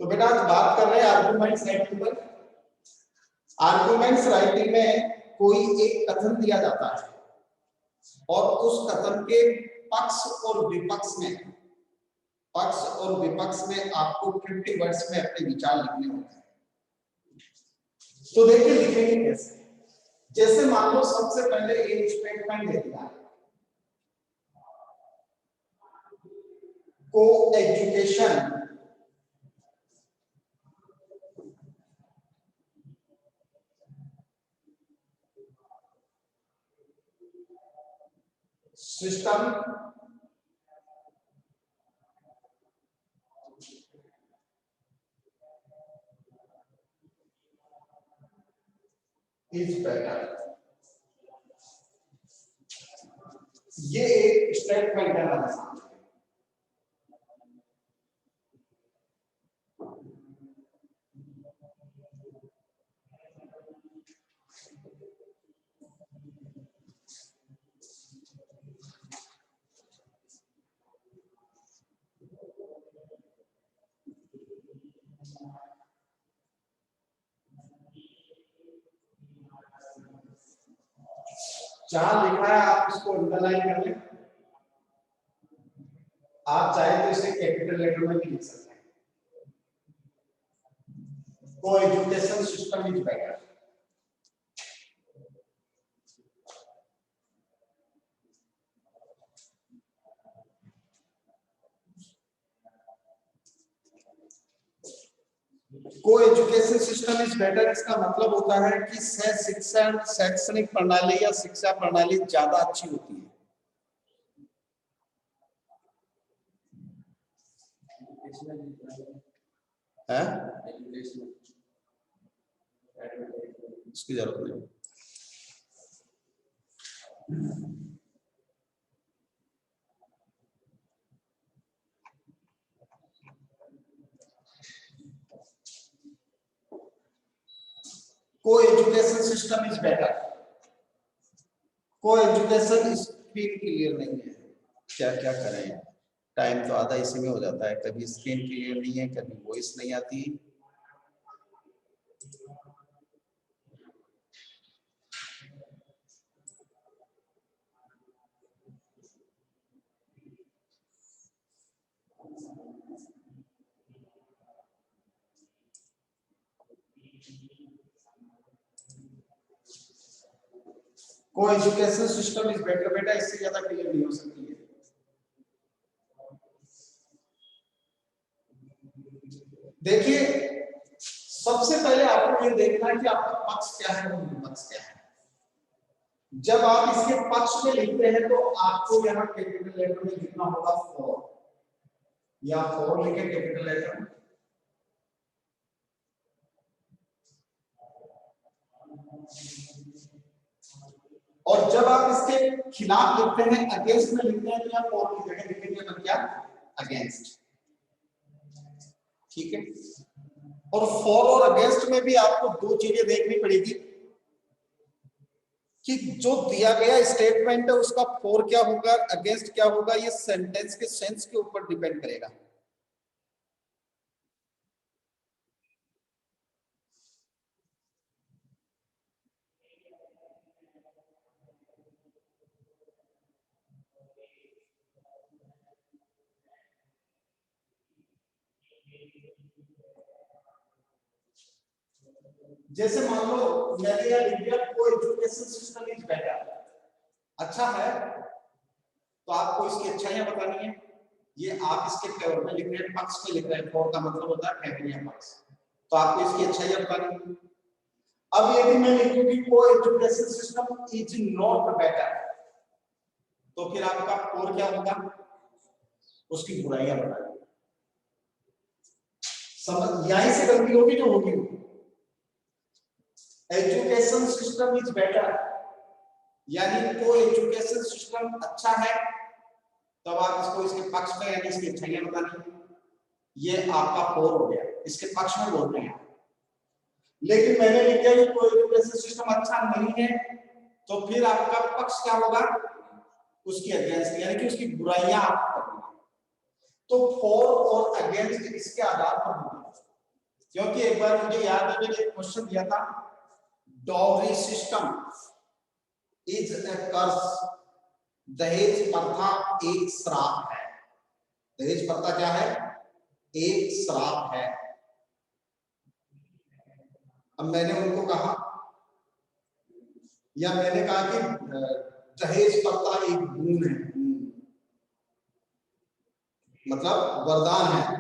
तो बेटा आज बात कर रहे हैं आर्गुमेंट्स राइटिंग पर। आर्गुमेंट्स राइटिंग में कोई एक कथन दिया जाता है और उस कथन के पक्ष और विपक्ष में आपको 50 वर्ड्स में अपने विचार लिखने होते हैं। तो देखिए लिखेंगे कैसे। जैसे मान लो सबसे पहले एक स्टेटमेंट दे दिया, को एजुकेशन सिस्टम इज बेटर। ये एक स्टेटमेंट है हमारे सामने। जहां लिखा है आप इसको अंडरलाइन कर लें। आप चाहे तो इसे कैपिटल लेटर में भी लिख सकते हैं। को एजुकेशन सिस्टम इज बेटर। को एजुकेशन सिस्टम इज बेटर इसका मतलब होता है कि शिक्षण शैक्षणिक प्रणाली या शिक्षा प्रणाली ज्यादा अच्छी होती है। इसकी जरूरत नहीं। को एजुकेशन सिस्टम इज बेटर। को एजुकेशन स्क्रीन क्लियर नहीं है, क्या क्या करें। टाइम तो आधा इसी में हो जाता है। कभी स्क्रीन क्लियर नहीं है, कभी वॉइस नहीं आती। को एजुकेशन सिस्टम इज बेटर बेटा, इससे ज्यादा क्लियर नहीं हो सकती है। देखिए सबसे पहले आपको ये देखना है कि आपका पक्ष क्या है और विपक्ष क्या है। जब आप इसके पक्ष में लिखते हैं तो आपको यहाँ कैपिटल लेटर में लिखना होगा फॉर, या फॉर लिखे कैपिटल लेटर में। और जब आप इसके खिलाफ लिखते हैं, अगेंस्ट में लिखते हैं, तो यहाँ फॉर की जगह लिखेंगे तो क्या अगेंस्ट। ठीक है। और फॉर और अगेंस्ट में भी आपको दो चीजें देखनी पड़ेगी कि जो दिया गया स्टेटमेंट है उसका फॉर क्या होगा, अगेंस्ट क्या होगा। ये सेंटेंस के सेंस के ऊपर डिपेंड करेगा। जैसे मान लो मैंने यहाँ लिख दिया को एजुकेशन सिस्टम इज बेटर, अच्छा है, तो आपको इसकी अच्छाइयां बतानी है। ये आप इसके फेवर में लिख रहे हैं, पक्ष में लिख रहे हैं। फॉर का मतलब होता है फेवर या पक्ष, तो आपको इसकी अच्छाइयां बतानी है। अब यदि मैं लिखूं कि को education system is not better, तो फिर आपका फॉर क्या होगा, उसकी बुराइयां बतानी। समझ यहीं से गलती होगी जो होगी। एजुकेशन सिस्टम इज बेटर यानी को एजुकेशन सिस्टम अच्छा है, तब आप इसको इसके पक्ष में यानी इसकी अच्छाइयां बतानी। ये आपका फॉर हो गया, इसके पक्ष में बोल रहे हैं। लेकिन मैंने लिखा कि को एजुकेशन सिस्टम अच्छा नहीं है, तो फिर आपका पक्ष क्या होगा, उसकी अगेंस्ट यानी कि उसकी बुराइयां आप करेंगे। तो फॉर और अगेंस्ट इसके आधार पर होगा। क्योंकि एक बार मुझे याद है मैंने एक क्वेश्चन दिया था, डॉवरी सिस्टम इज ए कर्स, दहेज प्रथा एक श्राप है। दहेज प्रथा क्या है? एक श्राप है। अब मैंने उनको कहा, या मैंने कहा कि दहेज प्रथा एक गुण है, मतलब वरदान है।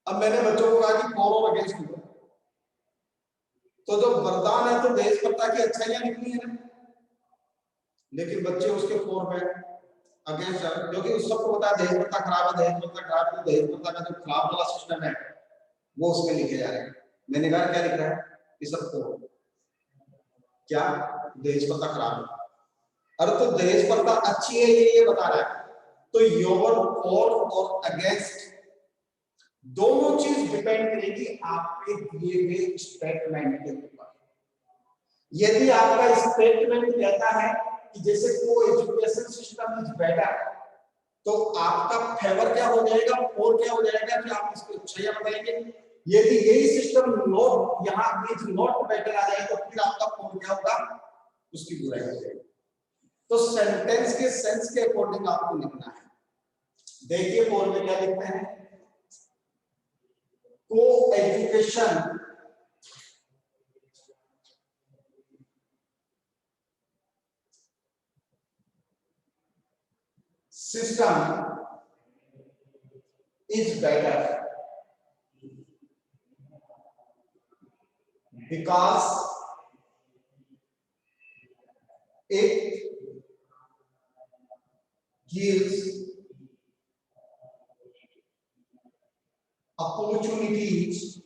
अब मैंने बच्चों को कहा कि फॉर और अगेंस्ट लो, तो जब वरदान है तो दहेज प्रथा की अच्छाइयां निकली है ना, लेकिन बच्चे उसके फॉर में अगेंस्ट है, क्योंकि उस सबको पता है दहेज प्रथा खराब है, दहेज प्रथा खराब है। तो दहेज प्रथा का जो खराब वाला सिस्टम है वो उसमें लिखे जा रहे हैं। मैंने कहा क्या लिख रहा है ये सबको, क्या दहेज प्रथा खराब है? अरे तो दहेज प्रथा अच्छी है ये बता रहा है। तो योर फॉर और अगेंस्ट दोनों चीज डिपेंड करेगी आपके दिए गए स्टेटमेंट के ऊपर। यदि आपका स्टेटमेंट कहता है कि जैसे को एजुकेशन सिस्टम इज बेटर, तो आपका फेवर क्या हो जाएगा और क्या हो जाएगा कि आप इसको अच्छाइयां बताएंगे। यदि यही सिस्टम नॉट यहाँ इज नॉट बेटर आ जाए तो फिर आपका फोर क्या होगा, उसकी बुराई हो जाएगी। तो सेंटेंस के सेंस के अकॉर्डिंग आपको लिखना है। देखिए बोर्ड में क्या लिखते हैं, को education system is better because it gives opportunities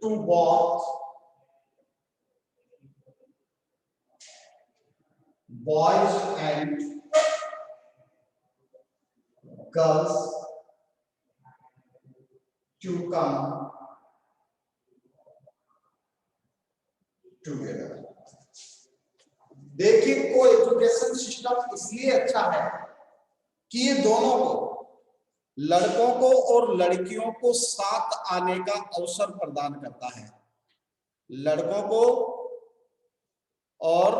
to both boys and girls to come together। देखिए को एजुकेशन सिस्टम इसलिए अच्छा है कि ये दोनों को, लड़कों को और लड़कियों को साथ आने का अवसर प्रदान करता है। लड़कों को और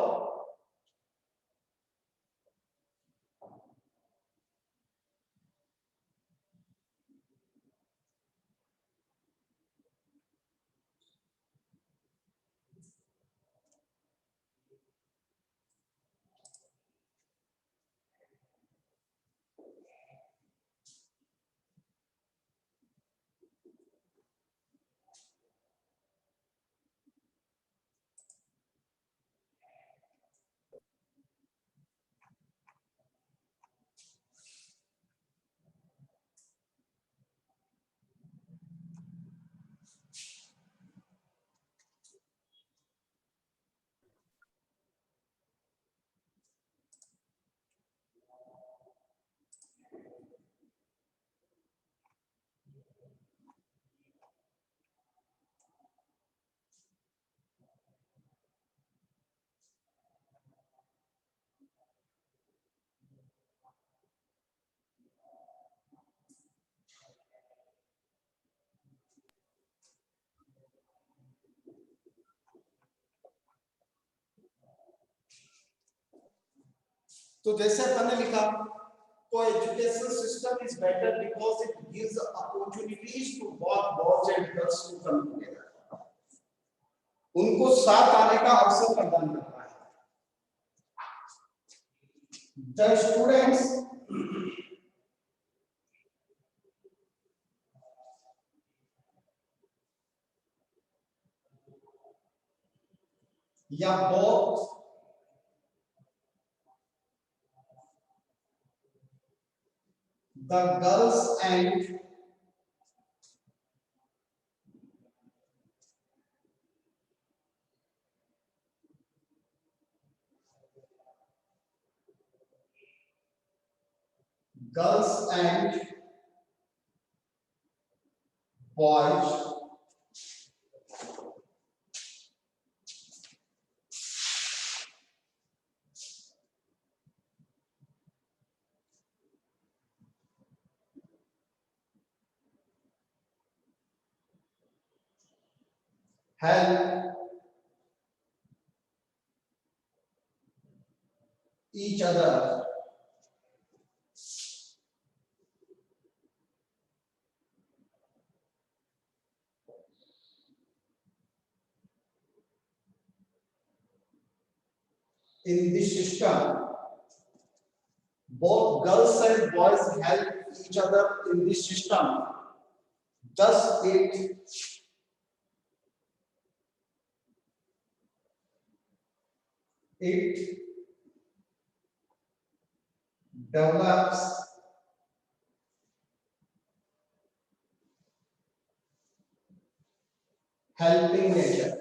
तो जैसे अपन ने लिखा, को education system is better because it gives opportunities to both boys and girls to come together. उनको साथ आने का अवसर प्रदान करता है। द स्टूडेंट्स या both the girls and boys help each other in this system. Both girls and boys help each other in this system. Thus it develops helping nature.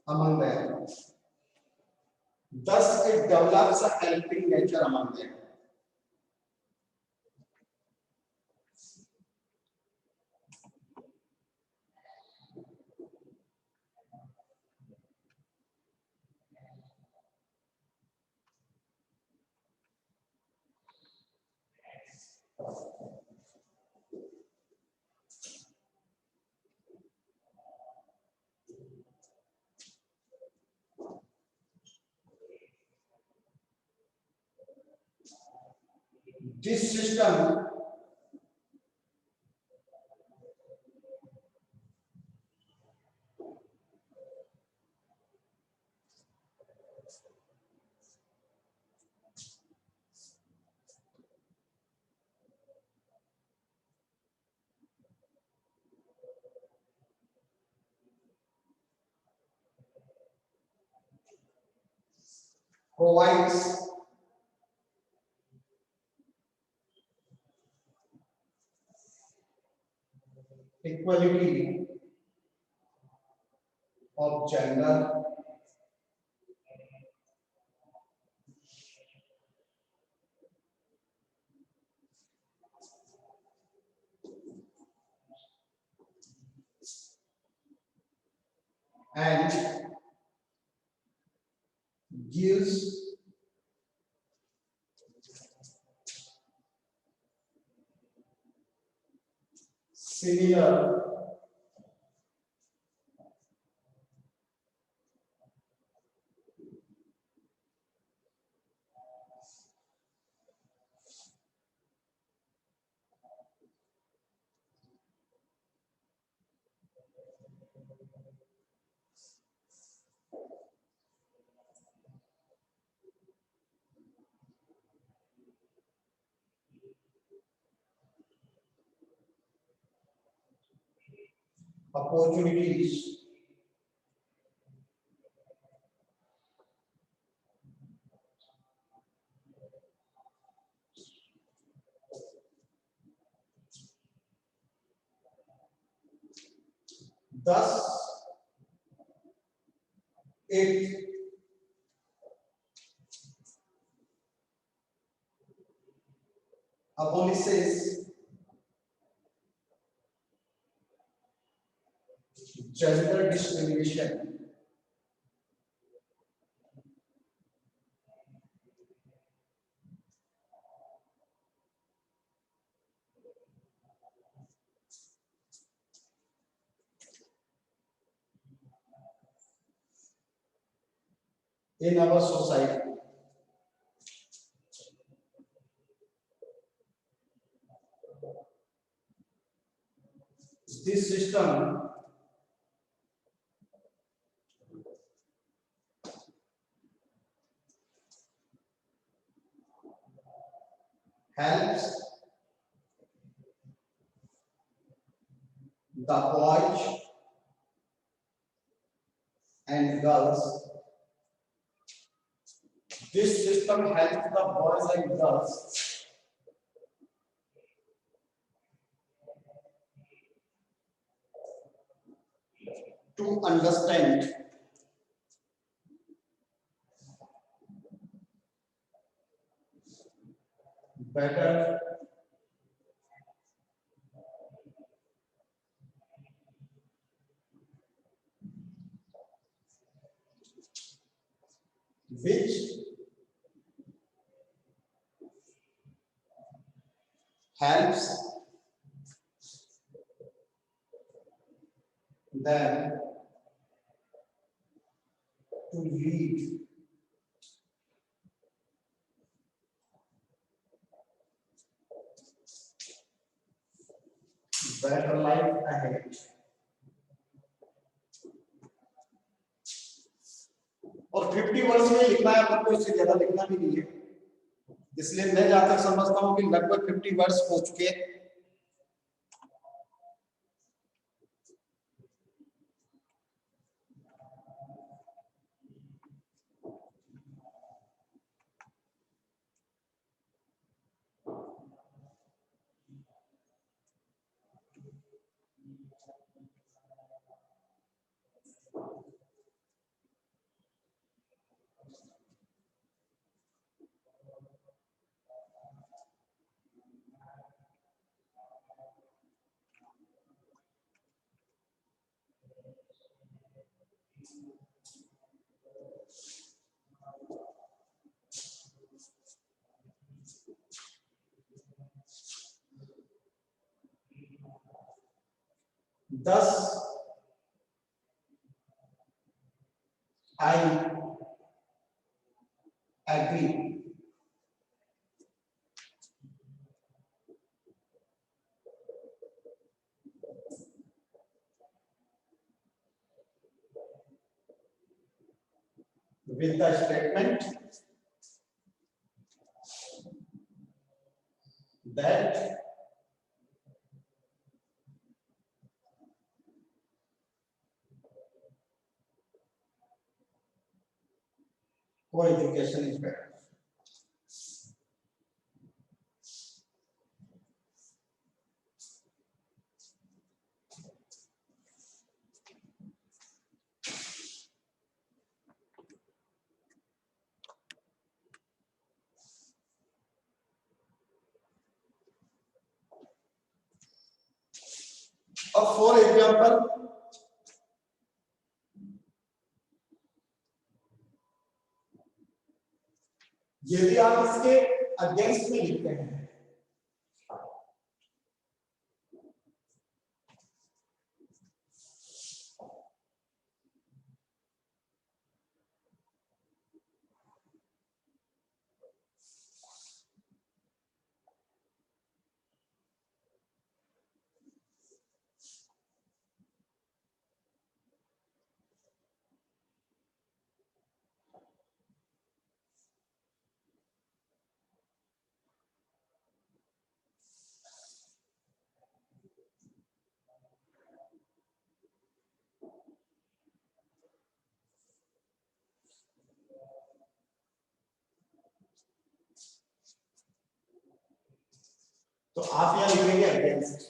Among them. Thus it develops a helping nature among them. This system provides equality of gender and gives similar opportunities thus it abolishes gender discrimination in our society. This system helps the boys and girls. This system helps the boys and girls to understand better which then to lead better life ahead. और 50 words में लिखना है अपन को, इससे ज्यादा लिखना भी नहीं है, इसलिए मैं जहां तक समझता हूं कि लगभग 50 वर्ड्स हो चुके हैं। Thus, I agree with the statement that co-education is better. अब फॉर एग्जाम्पल यदि आप इसके अगेंस्ट में लिखते हैं तो आप यहां लिखेंगे अगेंस्ट।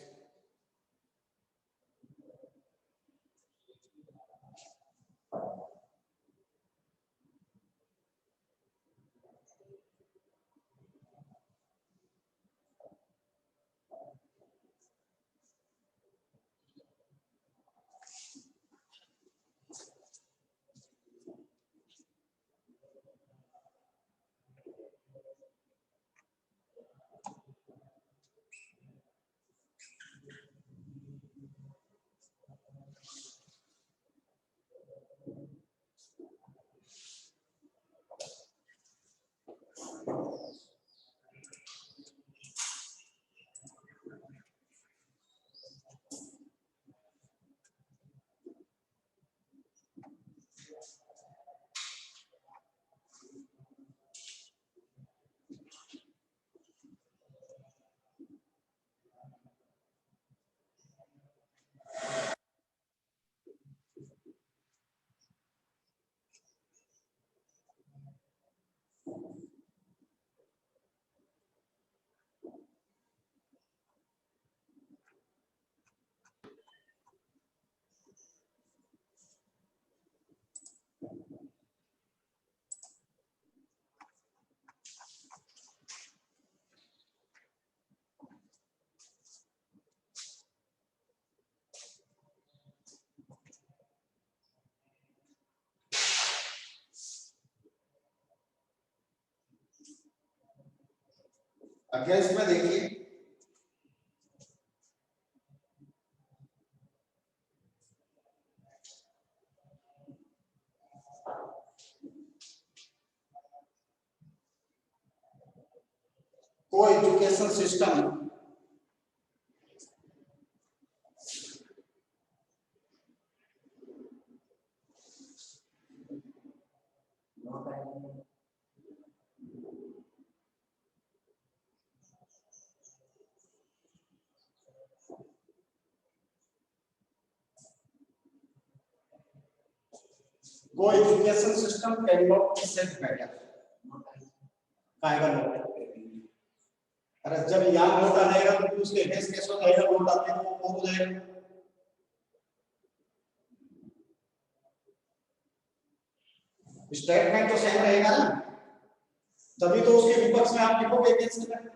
अगेंस्ट में देखिए को एजुकेशन सिस्टम को education system can not be set better काएगा नोट। अरे जब यहाँ नोट आएगा तो उसके बेस कैसे आएगा, नोट आते हैं वो हो जाएगा। स्टेटमेंट तो सेम रहेगा ना, तभी तो उसके विपक्ष में आप लिखोगे अगेंस्ट में।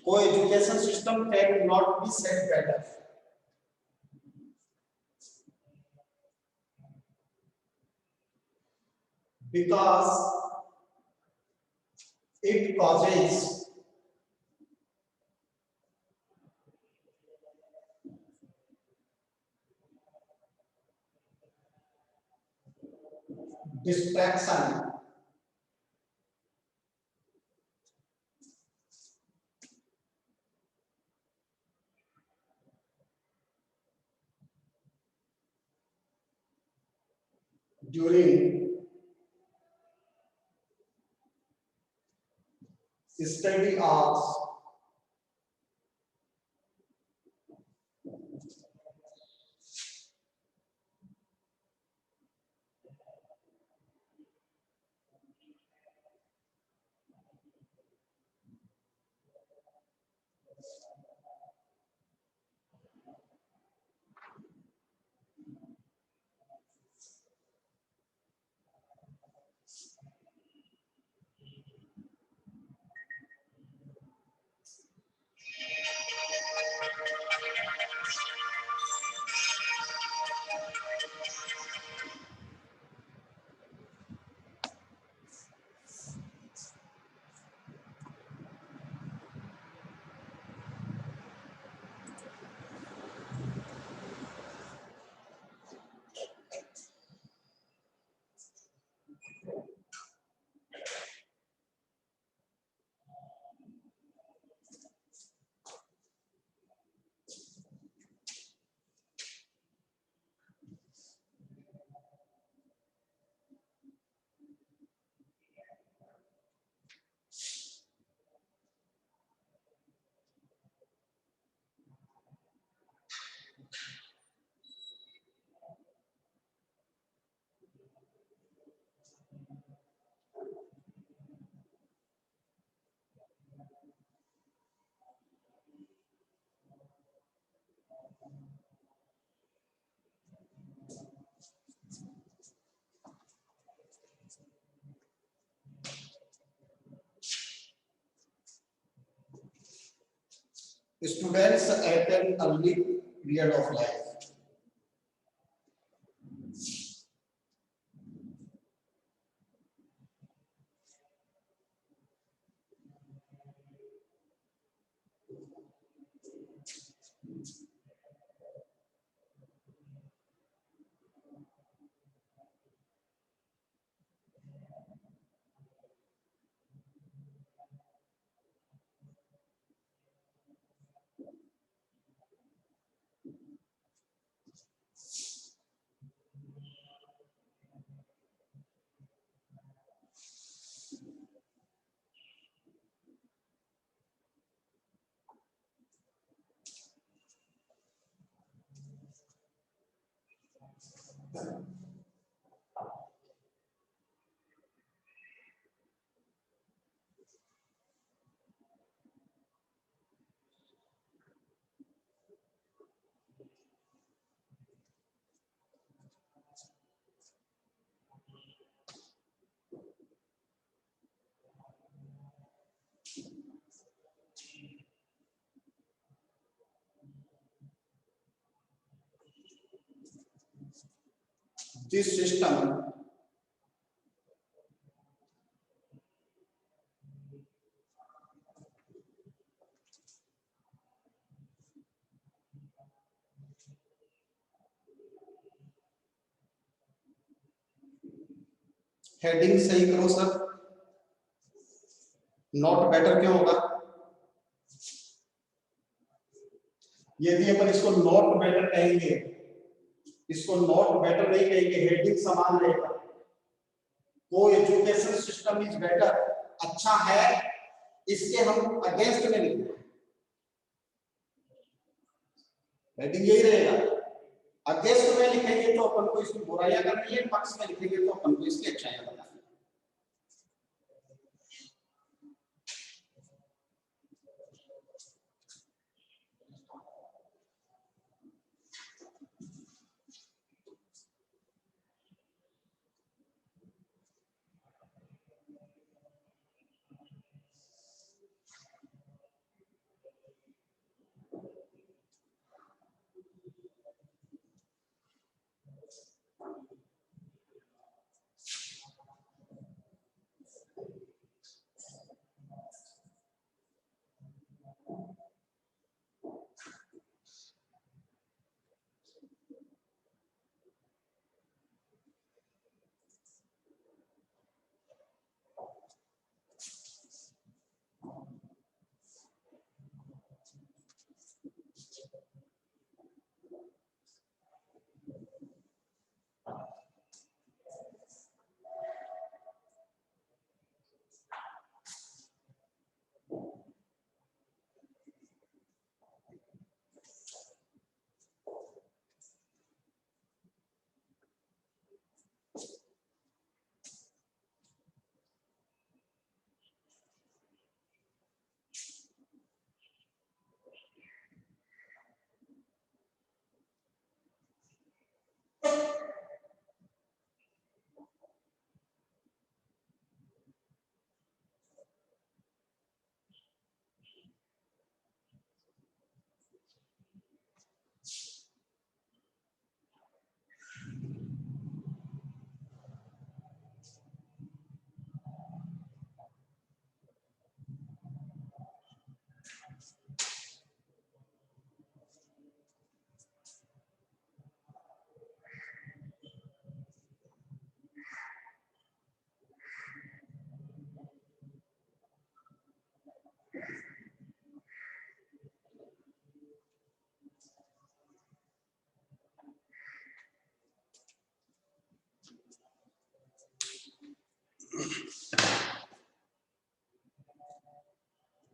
Co-education system cannot be set better because it causes distraction during study hours students at an early period of life this system heading सही करो सर, नॉट बेटर क्यों होगा? यदि अपन इसको नॉट बेटर कहेंगे, इसको नॉट बेटर नहीं कहेंगे, हेडिंग समान रहेगा। को एजुकेशन सिस्टम इज बेटर, अच्छा है, इसके हम अगेंस्ट में लिखेंगे, हेडिंग यही रहेगा। अगेंस्ट में लिखेंगे तो अपन को इसकी बुराइयां करनी है, पक्ष में लिखेंगे तो अपन को इसकी अच्छाइयां बतानी है।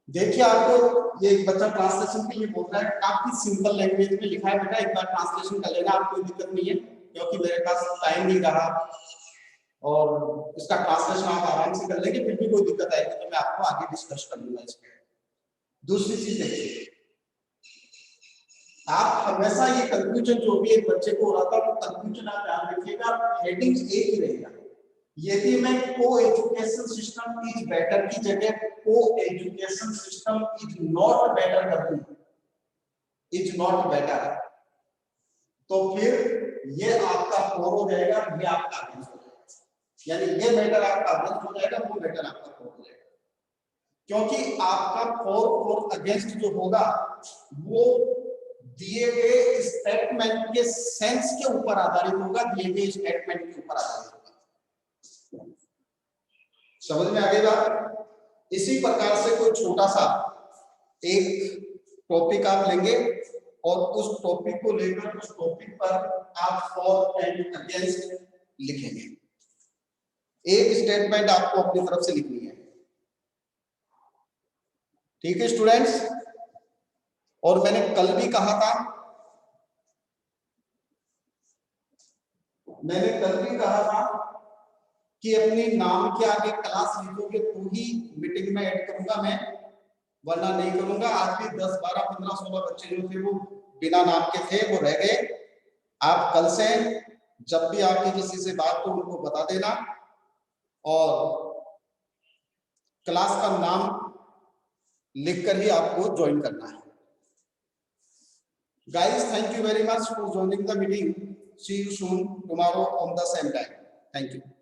देखिए आपको ये एक बच्चा ट्रांसलेशन के लिए बोल रहा है, काफी सिंपल लैंग्वेज में लिखा है बेटा, एक बार ट्रांसलेशन कर लेना, आपको कोई दिक्कत नहीं है, क्योंकि मेरे पास टाइम नहीं रहा और इसका ट्रांसलेशन आप आराम से कर लेंगे, फिर भी कोई दिक्कत आएगी तो मैं आपको आगे डिस्कस कर लूंगा इस पे। दूसरी चीज देखिए, आप हमेशा ये कंफ्यूजन जो भी एक बच्चे को हो रहा था, वो कंफ्यूजन आप ध्यान रखिएगा, हेडिंग एक ही रहेगा। यदि मैं को एजुकेशन सिस्टम इज बेटर की जगह को education system is not better कर दूं, इज नॉट बेटर, तो फिर ये आपका फोर हो जाएगा, ये आपका अगेंस्ट हो जाएगा, यानी ये मैटर आपका अगेंस्ट हो जाएगा, वो मैटर आपका फोर हो जाएगा, क्योंकि आपका फोर अगेंस्ट जो होगा वो दिए गए स्टेटमेंट के सेंस के ऊपर आधारित होगा, दिए गए स्टेटमेंट के ऊपर आधारित होगा। समझ में आ गई बात? इसी प्रकार से कोई छोटा सा एक टॉपिक आप लेंगे और उस टॉपिक को लेकर उस टॉपिक पर आप फॉर एंड अगेंस्ट लिखेंगे। एक स्टेटमेंट आपको अपनी तरफ से लिखनी है, ठीक है स्टूडेंट्स? और मैंने कल भी कहा था, कि अपने नाम के आगे क्लास लिखोगे तो ही मीटिंग में ऐड करूंगा मैं, वरना नहीं करूंगा। आज भी 10, 12, 15, 16 बच्चे जो थे वो बिना नाम के थे, वो रह गए। आप कल से जब भी आपकी किसी से बात हो उनको बता देना और क्लास का नाम लिखकर ही आपको ज्वाइन करना है। Guys, thank you very much for joining the meeting. See you soon tomorrow on the same time. Thank you.